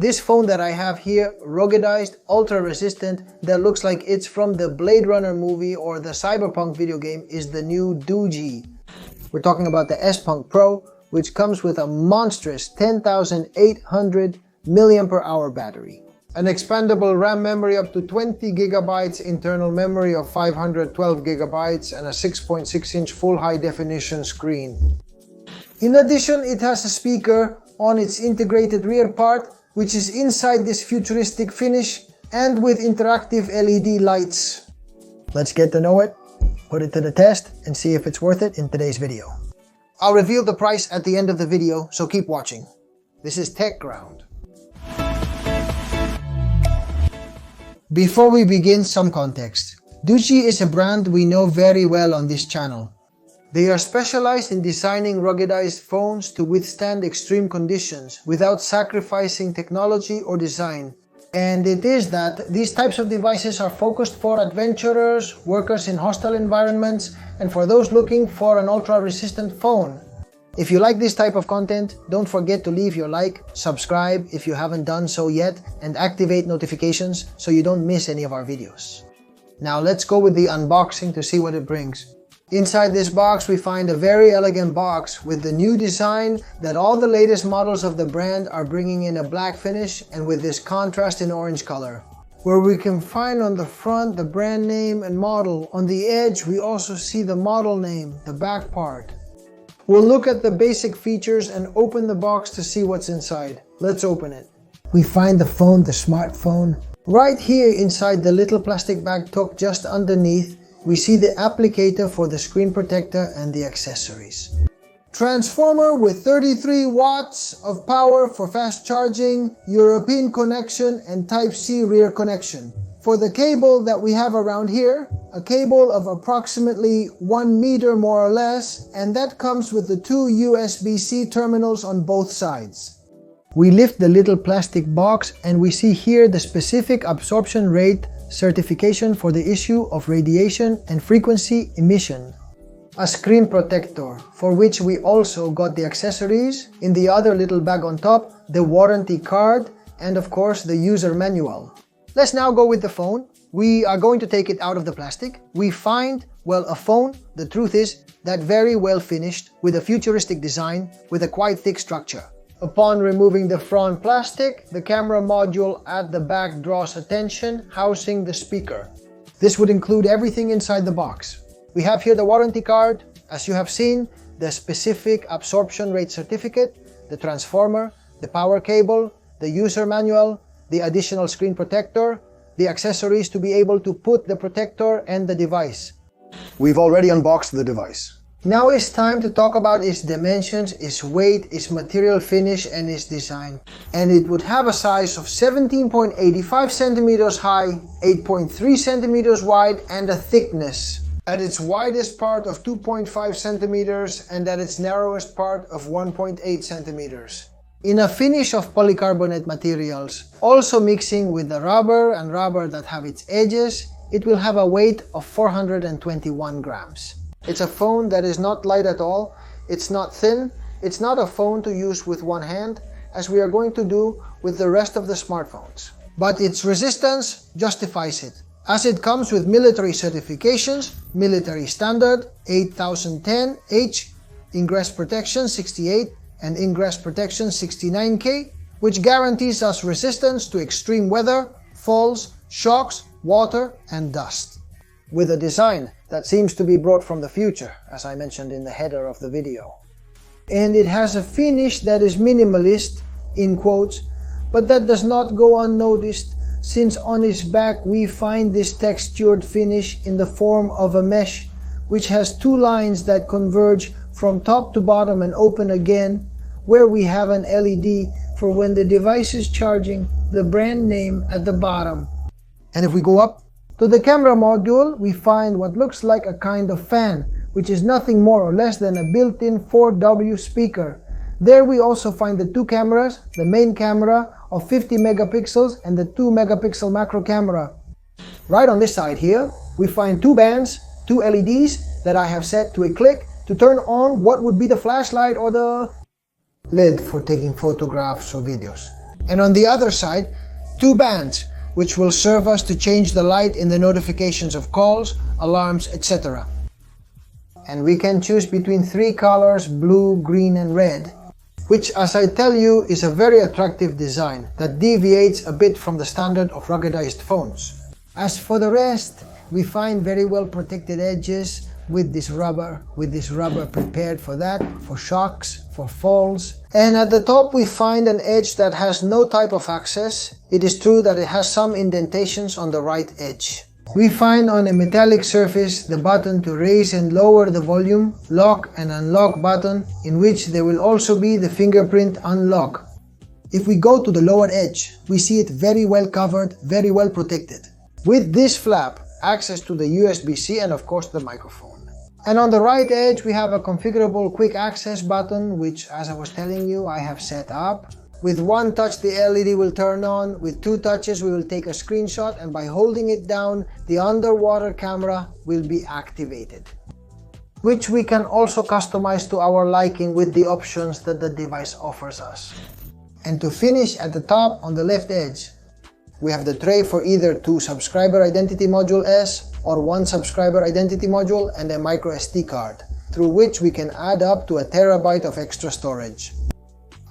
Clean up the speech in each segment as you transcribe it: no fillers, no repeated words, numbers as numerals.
This phone that I have here, ruggedized, ultra resistant, that looks like it's from the Blade Runner movie or the Cyberpunk video game, is the new Doogee. We're talking about the S-Punk Pro, which comes with a monstrous 10,800 mAh battery. An expandable RAM memory up to 20 GB, internal memory of 512 GB, and a 6.6-inch full high-definition screen. In addition, it has a speaker on its integrated rear part, which is inside this futuristic finish and with interactive LED lights. Let's get to know it, put it to the test, and see if it's worth it in today's video. I'll reveal the price at the end of the video, so keep watching. This is Tech Ground. Before we begin, some context. Doogee is a brand we know very well on this channel. They are specialized in designing ruggedized phones to withstand extreme conditions without sacrificing technology or design. And it is that these types of devices are focused for adventurers, workers in hostile environments, and for those looking for an ultra-resistant phone. If you like this type of content, don't forget to leave your like, subscribe if you haven't done so yet, and activate notifications so you don't miss any of our videos. Now let's go with the unboxing to see what it brings. Inside this box we find a very elegant box with the new design that all the latest models of the brand are bringing in a black finish and with this contrast in orange color. Where we can find on the front the brand name and model. On the edge we also see the model name, the back part. We'll look at the basic features and open the box to see what's inside. Let's open it. We find the phone, the smartphone. Right here inside the little plastic bag tucked just underneath, we see the applicator for the screen protector and the accessories. Transformer with 33 watts of power for fast charging, European connection, and Type-C rear connection. For the cable that we have around here, a cable of approximately 1 meter more or less, and that comes with the two USB-C terminals on both sides. We lift the little plastic box and we see here the specific absorption rate certification for the issue of radiation and frequency emission. A screen protector, for which we also got the accessories, in the other little bag on top, the warranty card, and of course the user manual. Let's now go with the phone. We are going to take it out of the plastic. We find, well, a phone, the truth is, that very well finished, with a futuristic design, with a quite thick structure. Upon removing the front plastic, the camera module at the back draws attention, housing the speaker. This would include everything inside the box. We have here the warranty card, as you have seen, the specific absorption rate certificate, the transformer, the power cable, the user manual, the additional screen protector, the accessories to be able to put the protector and the device. We've already unboxed the device. Now it's time to talk about its dimensions, its weight, its material finish, and its design. And it would have a size of 17.85 centimeters high, 8.3 centimeters wide, and a thickness at its widest part of 2.5 centimeters and at its narrowest part of 1.8 centimeters. In a finish of polycarbonate materials, also mixing with the rubber and rubber that have its edges, it will have a weight of 421 grams. It's a phone that is not light at all, it's not thin, it's not a phone to use with one hand, as we are going to do with the rest of the smartphones. But its resistance justifies it, as it comes with military certifications, military standard 8010H, ingress protection 68, and ingress protection 69K, which guarantees us resistance to extreme weather, falls, shocks, water, and dust. With a design that seems to be brought from the future, as I mentioned in the header of the video. And it has a finish that is minimalist, in quotes, but that does not go unnoticed, since on its back we find this textured finish in the form of a mesh, which has two lines that converge from top to bottom and open again, where we have an LED for when the device is charging, the brand name at the bottom. And if we go up to the camera module, we find what looks like a kind of fan, which is nothing more or less than a built-in 4W speaker. There we also find the two cameras, the main camera of 50 megapixels and the 2 megapixel macro camera. Right on this side here, we find two bands, two LEDs that I have set to a click to turn on what would be the flashlight or the lid for taking photographs or videos. And on the other side, 2 bands, which will serve us to change the light in the notifications of calls, alarms, etc. And we can choose between 3 colors, blue, green and red, which, as I tell you, is a very attractive design that deviates a bit from the standard of ruggedized phones. As for the rest, we find very well protected edges with this rubber prepared for that, for shocks, for falls. And at the top we find an edge that has no type of access. It is true that it has some indentations on the right edge. We find on a metallic surface the button to raise and lower the volume, lock and unlock button, in which there will also be the fingerprint unlock. If we go to the lower edge, we see it very well covered, very well protected. With this flap, access to the USB-C and of course the microphone. And on the right edge we have a configurable quick access button, which, as I was telling you, I have set up. With 1 touch the LED will turn on, with 2 touches we will take a screenshot, and by holding it down the underwater camera will be activated, which we can also customize to our liking with the options that the device offers us. And to finish, at the top on the left edge we have the tray for either 2 subscriber identity module S or 1 subscriber identity module and a micro SD card, through which we can add up to 1 terabyte of extra storage.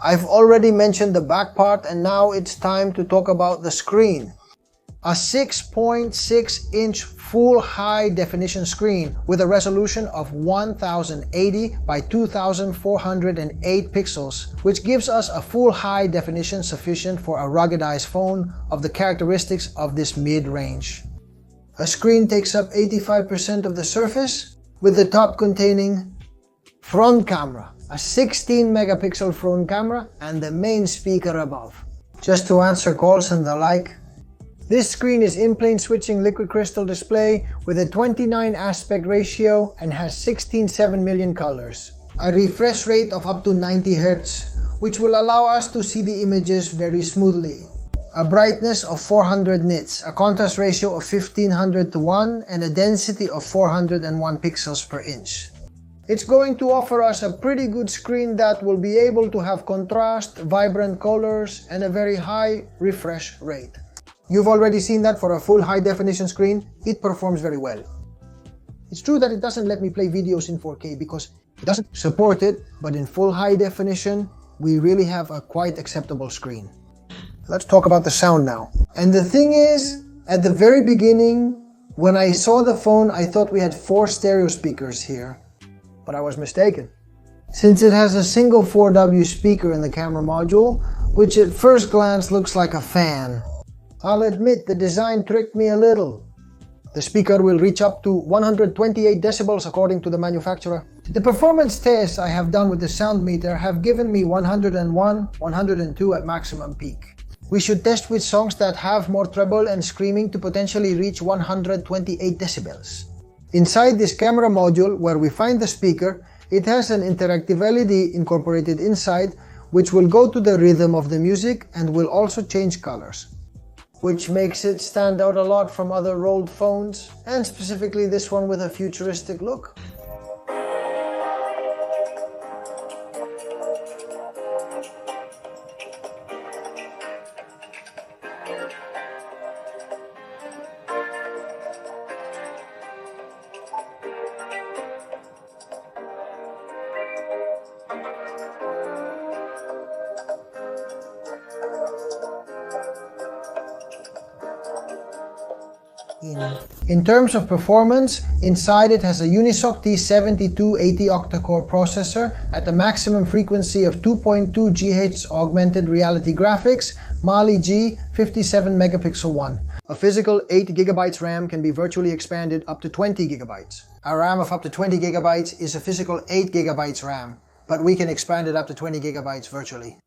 I've already mentioned the back part, and now it's time to talk about the screen. A 6.6-inch full high definition screen with a resolution of 1080 by 2408 pixels, which gives us a full high definition sufficient for a ruggedized phone of the characteristics of this mid-range. A screen takes up 85% of the surface, with the top containing front camera, a 16 megapixel front camera and the main speaker above, just to answer calls and the like. This screen is in-plane switching liquid crystal display with a 29 aspect ratio and has 16.7 million colors. A refresh rate of up to 90 Hz, which will allow us to see the images very smoothly. A brightness of 400 nits, a contrast ratio of 1500:1 and a density of 401 pixels per inch. It's going to offer us a pretty good screen that will be able to have contrast, vibrant colors and a very high refresh rate. You've already seen that for a full high definition screen, it performs very well. It's true that it doesn't let me play videos in 4K because it doesn't support it, but in full high definition, we really have a quite acceptable screen. Let's talk about the sound now. And the thing is, at the very beginning, when I saw the phone, I thought we had 4 stereo speakers here, but I was mistaken. Since it has a single 4W speaker in the camera module, which at first glance looks like a fan. I'll admit the design tricked me a little. The speaker will reach up to 128 decibels according to the manufacturer. The performance tests I have done with the sound meter have given me 101, 102 at maximum peak. We should test with songs that have more treble and screaming to potentially reach 128 decibels. Inside this camera module where we find the speaker, it has an interactive LED incorporated inside, which will go to the rhythm of the music and will also change colors, which makes it stand out a lot from other rolled phones, and specifically this one with a futuristic look. In terms of performance, inside it has a Unisoc T7280 octa-core processor at a maximum frequency of 2.2 GHz augmented reality graphics, Mali-G 57 megapixel one. A physical 8 GB RAM can be virtually expanded up to 20 GB. A RAM of up to 20 GB is a physical 8 GB RAM, but we can expand it up to 20 GB virtually.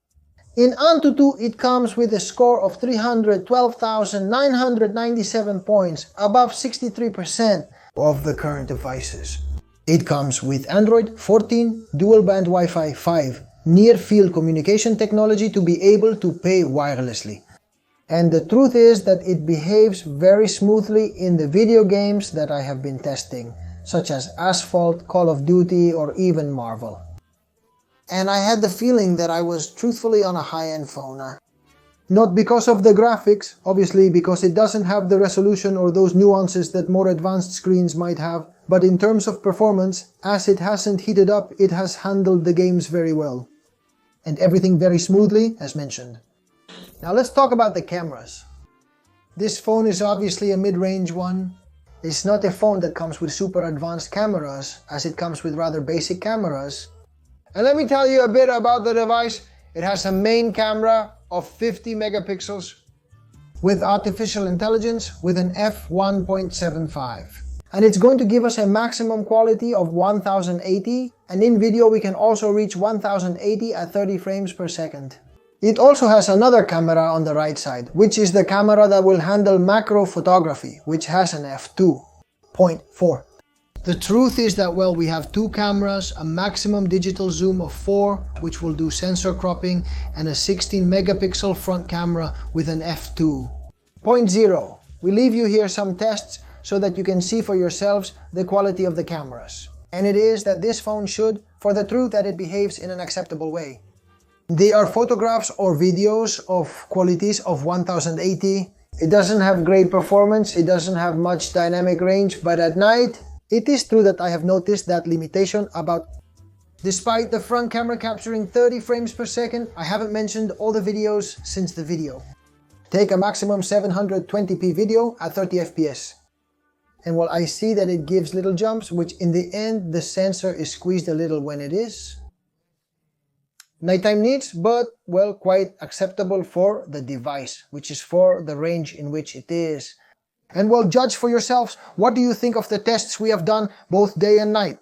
In Antutu, it comes with a score of 312,997 points, above 63% of the current devices. It comes with Android 14, dual-band Wi-Fi 5, near-field communication technology to be able to pay wirelessly. And the truth is that it behaves very smoothly in the video games that I have been testing, such as Asphalt, Call of Duty, or even Marvel. And I had the feeling that I was truthfully on a high-end phone. Not because of the graphics, obviously, because it doesn't have the resolution or those nuances that more advanced screens might have, but in terms of performance, as it hasn't heated up, it has handled the games very well. And everything very smoothly, as mentioned. Now let's talk about the cameras. This phone is obviously a mid-range one. It's not a phone that comes with super advanced cameras, as it comes with rather basic cameras. And let me tell you a bit about the device. It has a main camera of 50 megapixels with artificial intelligence with an f1.75. And it's going to give us a maximum quality of 1080, and in video we can also reach 1080 at 30 frames per second. It also has another camera on the right side, which is the camera that will handle macro photography, which has an f2.4. The truth is that, well, we have two cameras, a maximum digital zoom of 4, which will do sensor cropping, and a 16 megapixel front camera with an f2.0. We leave you here some tests so that you can see for yourselves the quality of the cameras. And it is that this phone should, for the truth that it behaves in an acceptable way. They are photographs or videos of qualities of 1080. It doesn't have great performance, it doesn't have much dynamic range, but at night, it is true that I have noticed that limitation about. Despite the front camera capturing 30 frames per second, I haven't mentioned all the videos since the video. Take a maximum 720p video at 30 fps. And while I see that it gives little jumps, which in the end the sensor is squeezed a little when it is. Nighttime needs, but well, quite acceptable for the device, which is for the range in which it is. And well, judge for yourselves, what do you think of the tests we have done both day and night?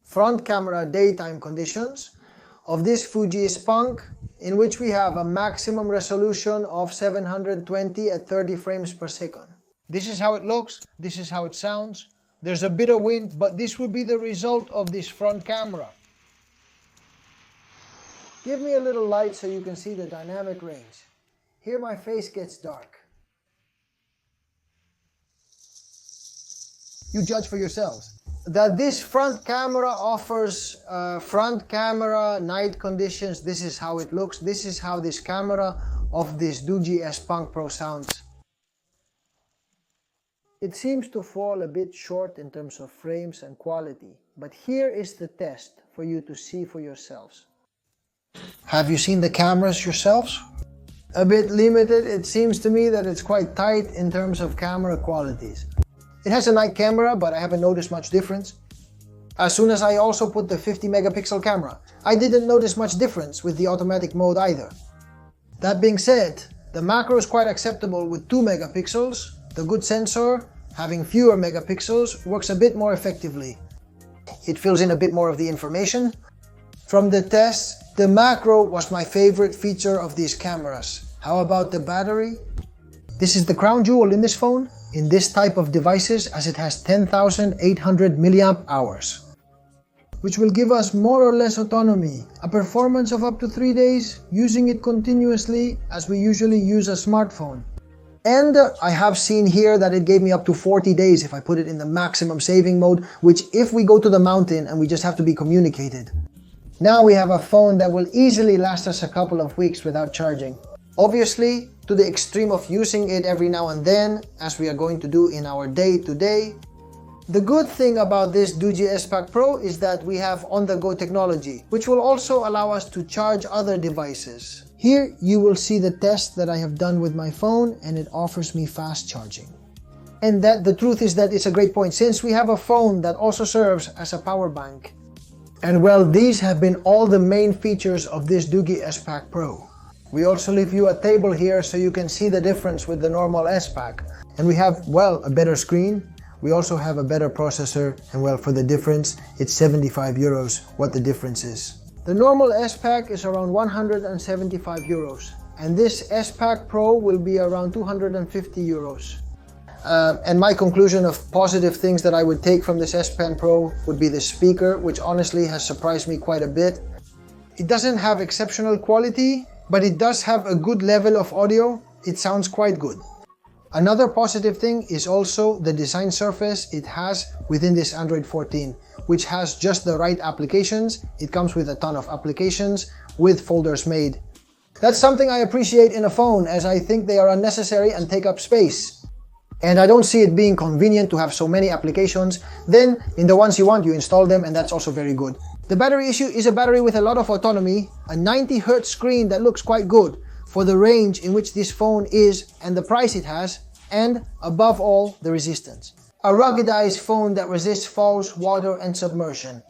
Front camera daytime conditions of this Fuji Spunk, in which we have a maximum resolution of 720 at 30 frames per second. This is how it looks, this is how it sounds. There's a bit of wind, but this would be the result of this front camera. Give me a little light so you can see the dynamic range. Here my face gets dark. You judge for yourselves. That this front camera offers front camera night conditions. This is how it looks. This is how this camera of this Doogee Spunk Pro sounds. It seems to fall a bit short in terms of frames and quality, but here is the test for you to see for yourselves. Have you seen the cameras yourselves? A bit limited. It seems to me that it's quite tight in terms of camera qualities. It has a night camera, but I haven't noticed much difference. As soon as I also put the 50 megapixel camera, I didn't notice much difference with the automatic mode either. That being said, the macro is quite acceptable with 2 megapixels. The good sensor, having fewer megapixels, works a bit more effectively. It fills in a bit more of the information. From the tests, the macro was my favorite feature of these cameras. How about the battery? This is the crown jewel in this phone, in this type of devices, as it has 10,800 milliamp hours, which will give us more or less autonomy, a performance of up to 3 days, using it continuously as we usually use a smartphone. And I have seen here that it gave me up to 40 days if I put it in the maximum saving mode, which if we go to the mountain and we just have to be communicated. Now we have a phone that will easily last us a couple of weeks without charging. Obviously, to the extreme of using it every now and then, as we are going to do in our day-to-day. The good thing about this Doogee Spunk Pro is that we have on-the-go technology, which will also allow us to charge other devices. Here you will see the test that I have done with my phone, and it offers me fast charging. And that the truth is that it's a great point, since we have a phone that also serves as a power bank. And well, these have been all the main features of this Doogee Spunk Pro. We also leave you a table here so you can see the difference with the normal S-Pack. And we have, well, a better screen. We also have a better processor, and well, for the difference, it's 75 euros what the difference is. The normal S-Pack is around 175 euros, and this S-Pack Pro will be around 250 euros. And my conclusion of positive things that I would take from this S-Pen Pro would be the speaker, which honestly has surprised me quite a bit. It doesn't have exceptional quality, but it does have a good level of audio. It sounds quite good. Another positive thing is also the design surface it has within this Android 14, which has just the right applications. It comes with a ton of applications with folders made. That's something I appreciate in a phone, as I think they are unnecessary and take up space. And I don't see it being convenient to have so many applications. Then, in the ones you want, you install them, and that's also very good. The battery issue is a battery with a lot of autonomy, a 90Hz screen that looks quite good for the range in which this phone is and the price it has, and, above all, the resistance. A ruggedized phone that resists falls, water, and submersion.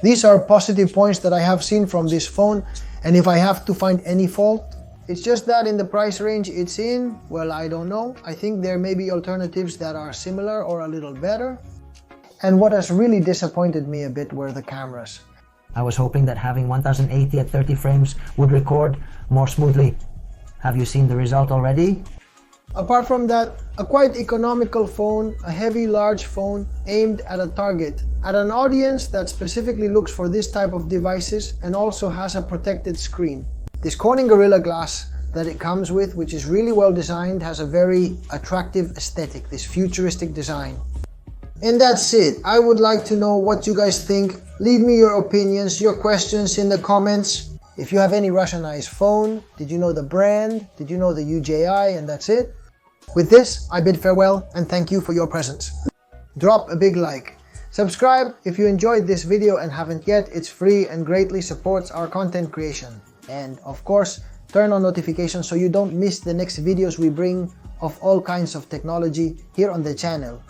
These are positive points that I have seen from this phone, and if I have to find any fault, it's just that in the price range it's in, well, I don't know. I think there may be alternatives that are similar or a little better. And what has really disappointed me a bit were the cameras. I was hoping that having 1080 at 30 frames would record more smoothly. Have you seen the result already? Apart from that, a quite economical phone, a heavy large phone aimed at a target, at an audience that specifically looks for this type of devices and also has a protected screen. This Corning Gorilla Glass that it comes with, which is really well designed, has a very attractive aesthetic, this futuristic design. And that's it. I would like to know what you guys think. Leave me your opinions, your questions in the comments. If you have any Russianized phone, did you know the brand? Did you know the UJI? And that's it. With this, I bid farewell and thank you for your presence. Drop a big like. Subscribe if you enjoyed this video and haven't yet. It's free and greatly supports our content creation. And of course, turn on notifications so you don't miss the next videos we bring of all kinds of technology here on the channel.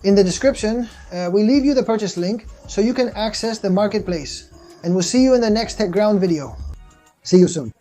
In the description, we leave you the purchase link so you can access the marketplace. And we'll see you in the next TechGround video. See you soon.